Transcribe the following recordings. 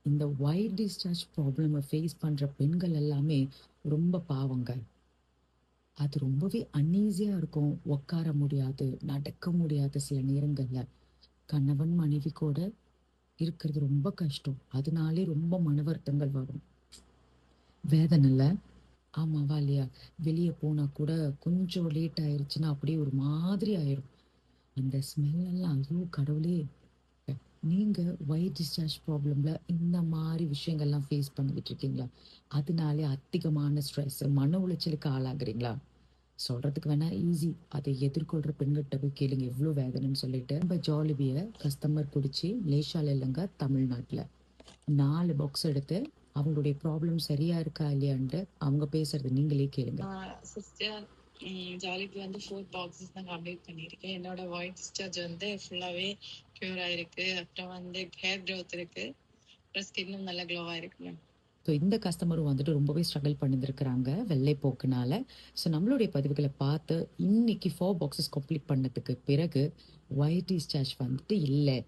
இந்த white discharge ப்ராப்ளம face பண்ற பெண்கள் எல்லாமே ரொம்ப பாவங்க. அது ரொம்பவே அன்ஈஸியா இருக்கும். உட்கார முடியாது, நடக்க முடியாது சில நேரங்கள்ல. கணவன் மனைவி கூட இருக்கிறது ரொம்ப கஷ்டம். அதனாலே ரொம்ப மன வருத்தங்கள் வரும். வேதனைல ஆமாவா இல்லையா? வெளிய போனா கூட கொஞ்சம் லேட் ஆயிருச்சுன்னா அப்படியே ஒரு மாதிரி ஆயிரும். அந்த ஸ்மெல் எல்லாம் ஐயோ கடவுளே! நீங்க ஒயிட் டிஸ்சார்ஜ் ப்ராப்ளம்ல இந்த மாரி விஷயங்கள்லாம் ஃபேஸ் பண்ணிக்கிட்டு இருக்கீங்களா? அதனாலே அதிகமான ஸ்ட்ரெஸ், மன உளைச்சலுக்கு ஆளாகுறீங்களா? சொல்றதுக்கு வேணா ஈஸி. அதை எதிர்கொள்ற பெண்கிட்ட போய் கேளுங்க எவ்ளோ வேதனைன்னு சொல்லிட்டு. நம்ம ஜாலிபிய கஸ்டமர் புடிச்சு மலேசியால இல்லங்க, தமிழ்நாட்டுல 4 பாக்ஸ் எடுத்து அவங்களுடைய ப்ராப்ளம் சரியா இருக்கா இல்லையான்ட்டு அவங்க பேசுறத நீங்களே கேளுங்க. சிஸ்டர் ஜாலிக்கு வந்து 4 பாக்ஸஸ் தான் கம்ப்ளீட் பண்ணியிருக்கேன். என்னோட ஒயிட் டிஸ்சார்ஜ் வந்து ஃபுல்லாகவே க்யூர் ஆயிருக்கு. அப்புறம் வந்து ஹேர் க்ரோத் இருக்கு. அப்புறம் ஸ்கின்னும் நல்லா க்ளோவாக இருக்கு மேம். ஸோ இந்த கஸ்டமரும் வந்துட்டு ரொம்பவே ஸ்ட்ரகிள் பண்ணியிருக்கிறாங்க வெள்ளைப்போக்குனால. ஸோ நம்மளுடைய பதிவுகளை பார்த்து இன்னைக்கு 4 பாக்ஸஸ் கம்ப்ளீட் பண்ணதுக்கு பிறகு ஒயிட் டிஸ்சார்ஜ் வந்துட்டு இல்லை,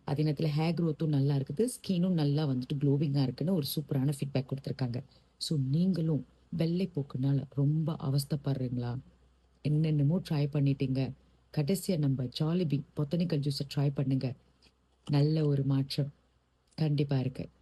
அதே நேரத்தில் ஹேர் க்ரோத்தும் நல்லா இருக்குது, ஸ்கின்னும் நல்லா வந்துட்டு க்ளோவிங்காக இருக்குன்னு ஒரு சூப்பரான ஃபீட்பேக் கொடுத்துருக்காங்க. ஸோ நீங்களும் வெள்ளைப்போக்குனால ரொம்ப அவஸ்தைப்படுறீங்களா? என்னென்னமோ ட்ரை பண்ணிட்டீங்க, கடைசியா நம்ம ஜாலிபி பொத்தானிக்கல் ஜூஸை ட்ரை பண்ணுங்க. நல்ல ஒரு மாற்றம் கண்டிப்பா இருக்கு.